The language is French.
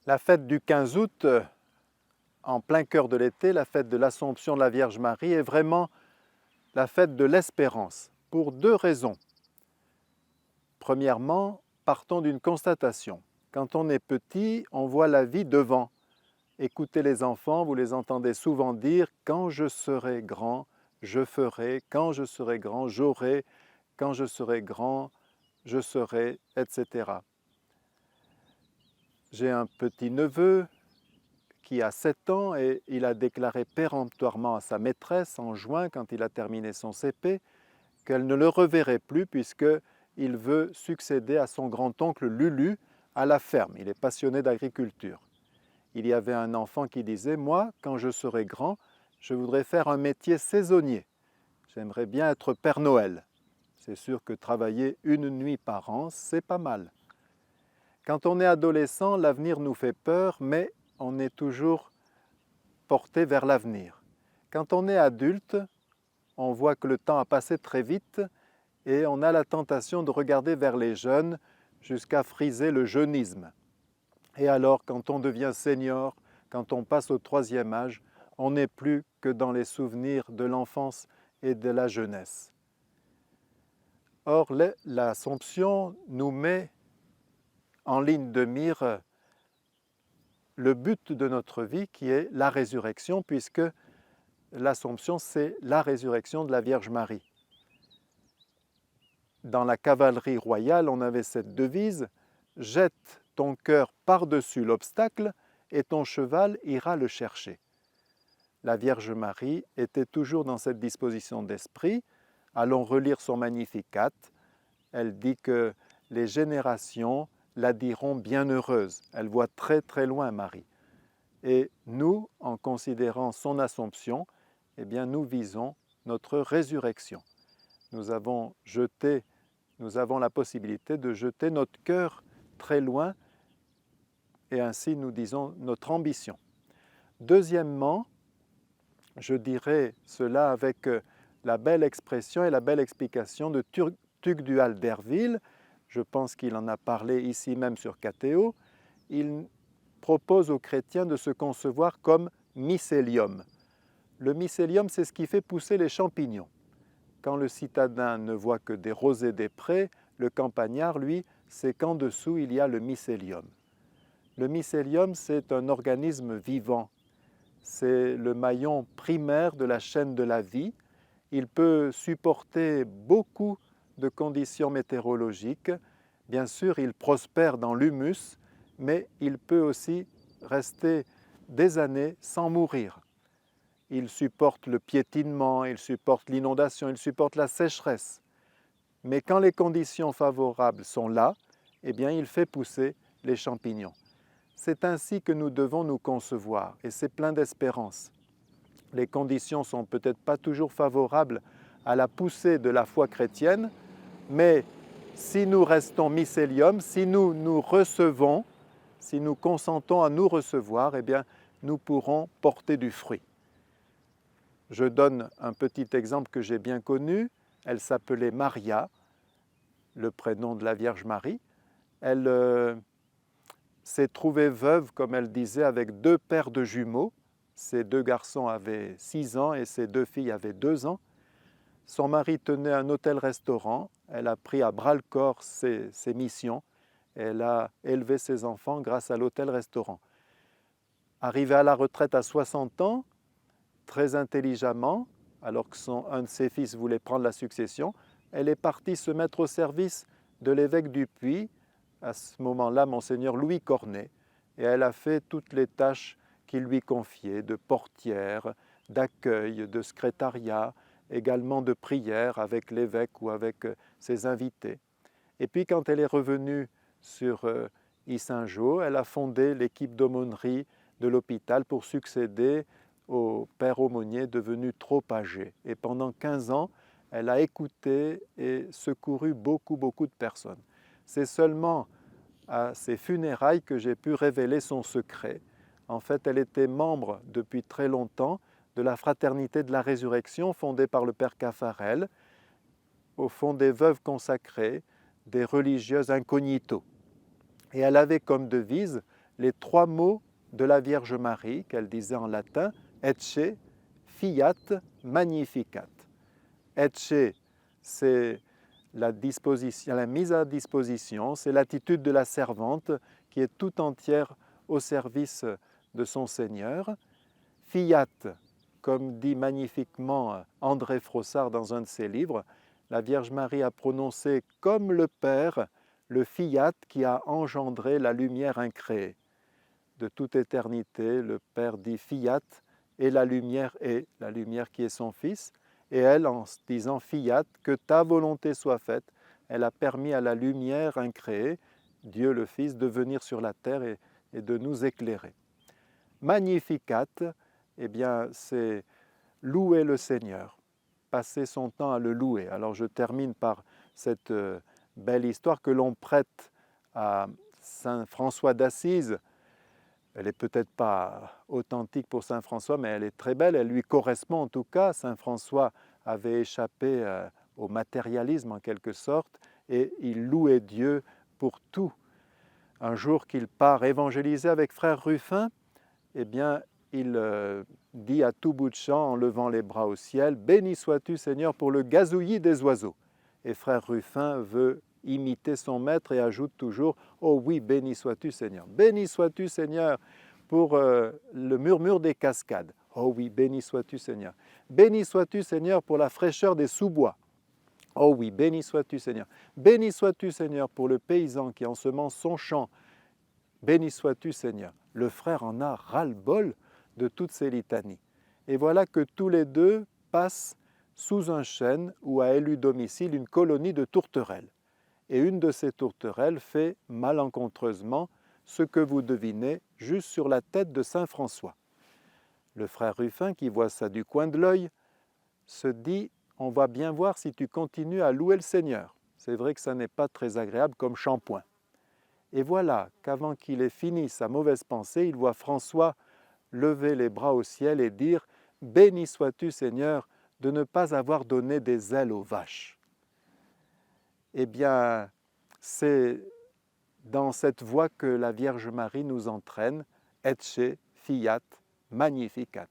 La fête du 15 août, en plein cœur de l'été, la fête de l'Assomption de la Vierge Marie est vraiment la fête de l'espérance, pour deux raisons. Premièrement, partons d'une constatation. Quand on est petit, on voit la vie devant. Écoutez les enfants, vous les entendez souvent dire « quand je serai grand, je ferai, quand je serai grand, j'aurai, quand je serai grand, je serai, etc. » J'ai un petit-neveu qui a 7 ans et il a déclaré péremptoirement à sa maîtresse en juin, quand il a terminé son CP, qu'elle ne le reverrait plus puisqu'il veut succéder à son grand-oncle Lulu à la ferme. Il est passionné d'agriculture. Il y avait un enfant qui disait « Moi, quand je serai grand, je voudrais faire un métier saisonnier. J'aimerais bien être Père Noël. » C'est sûr que travailler une nuit par an, c'est pas mal. Quand on est adolescent, l'avenir nous fait peur, mais on est toujours porté vers l'avenir. Quand on est adulte, on voit que le temps a passé très vite et on a la tentation de regarder vers les jeunes jusqu'à friser le jeunisme. Et alors, quand on devient senior, quand on passe au 3e âge, on n'est plus que dans les souvenirs de l'enfance et de la jeunesse. Or, l'Assomption nous met en ligne de mire le but de notre vie qui est la résurrection, puisque l'Assomption, c'est la résurrection de la Vierge Marie. Dans la cavalerie royale, on avait cette devise « Jette ton cœur par-dessus l'obstacle et ton cheval ira le chercher ». La Vierge Marie était toujours dans cette disposition d'esprit. Allons relire son Magnificat. Elle dit que les générations la diront bienheureuse. Elle voit très très loin, Marie. Et nous, en considérant son Assomption, eh bien, nous visons notre résurrection. Nous avons la possibilité de jeter notre cœur très loin et ainsi nous disons notre ambition. Deuxièmement, je dirais cela avec la belle expression et la belle explication de Tugdual d'Herville. Je pense qu'il en a parlé ici même sur Catéo. Il propose aux chrétiens de se concevoir comme mycélium. Le mycélium, c'est ce qui fait pousser les champignons. Quand le citadin ne voit que des rosées des prés, le campagnard, lui, c'est qu'en dessous, il y a le mycélium. Le mycélium, c'est un organisme vivant. C'est le maillon primaire de la chaîne de la vie. Il peut supporter beaucoup de conditions météorologiques. Bien sûr, il prospère dans l'humus, mais il peut aussi rester des années sans mourir. Il supporte le piétinement, il supporte l'inondation, il supporte la sécheresse. Mais quand les conditions favorables sont là, eh bien, il fait pousser les champignons. C'est ainsi que nous devons nous concevoir, et c'est plein d'espérance. Les conditions ne sont peut-être pas toujours favorables à la poussée de la foi chrétienne, mais si nous restons mycélium, si nous nous recevons, si nous consentons à nous recevoir, eh bien, nous pourrons porter du fruit. Je donne un petit exemple que j'ai bien connu. Elle s'appelait Maria, le prénom de la Vierge Marie. Elle s'est trouvée veuve, comme elle disait, avec 2 paires de jumeaux. Ses 2 garçons avaient 6 ans et ses 2 filles avaient 2 ans. Son mari tenait un hôtel-restaurant. Elle a pris à bras-le-corps ses missions. Elle a élevé ses enfants grâce à l'hôtel-restaurant. Arrivée à la retraite à 60 ans, très intelligemment, alors qu'un de ses fils voulait prendre la succession, elle est partie se mettre au service de l'évêque du Puy, à ce moment-là, Monseigneur Louis Cornet, et elle a fait toutes les tâches qu'il lui confiait, de portière, d'accueil, de secrétariat, également de prière avec l'évêque ou avec ses invités. Et puis quand elle est revenue sur Yssingeaux, elle a fondé l'équipe d'aumônerie de l'hôpital pour succéder au père aumônier devenu trop âgé. Et pendant 15 ans, elle a écouté et secouru beaucoup de personnes. C'est seulement à ses funérailles que j'ai pu révéler son secret. En fait, elle était membre depuis très longtemps de la Fraternité de la Résurrection fondée par le père Caffarel, au fond des veuves consacrées, des religieuses incognito. Et elle avait comme devise les 3 mots de la Vierge Marie qu'elle disait en latin, Ecce, Fiat, Magnificat. Ecce, c'est la mise à disposition, c'est l'attitude de la servante qui est tout entière au service de son Seigneur. Fiat, comme dit magnifiquement André Frossard dans un de ses livres, la Vierge Marie a prononcé comme le Père le fiat qui a engendré la lumière incréée. De toute éternité, le Père dit fiat et la lumière qui est son Fils. Et elle, en disant fiat, que ta volonté soit faite, elle a permis à la lumière incréée, Dieu le Fils, de venir sur la terre et de nous éclairer. Magnificat, eh bien, c'est louer le Seigneur, passer son temps à le louer. Alors je termine par cette belle histoire que l'on prête à Saint François d'Assise. Elle n'est peut-être pas authentique pour Saint François, mais elle est très belle, elle lui correspond en tout cas. Saint François avait échappé au matérialisme en quelque sorte, et il louait Dieu pour tout. Un jour qu'il part évangéliser avec frère Ruffin, eh bien, il dit à tout bout de champ, en levant les bras au ciel, « Béni sois-tu Seigneur pour le gazouillis des oiseaux ». Et frère Ruffin veut imiter son maître et ajoute toujours « Oh oui, béni sois-tu Seigneur, béni sois-tu Seigneur pour le murmure des cascades. Oh oui, béni sois-tu Seigneur, béni sois-tu Seigneur pour la fraîcheur des sous-bois. Oh oui, béni sois-tu Seigneur, béni sois-tu Seigneur pour le paysan qui ensemence son champ. Béni sois-tu Seigneur ». Le frère en a ras-le-bol de toutes ces litanies. Et voilà que tous les deux passent sous un chêne où a élu domicile une colonie de tourterelles. Et une de ces tourterelles fait malencontreusement ce que vous devinez juste sur la tête de saint François. Le frère Ruffin, qui voit ça du coin de l'œil, se dit « on va bien voir si tu continues à louer le Seigneur ». C'est vrai que ça n'est pas très agréable comme shampoing. Et voilà qu'avant qu'il ait fini sa mauvaise pensée, il voit François lever les bras au ciel et dire « Béni sois-tu Seigneur de ne pas avoir donné des ailes aux vaches ». Eh bien, c'est dans cette voie que la Vierge Marie nous entraîne, Ecce, Fiat, Magnificat.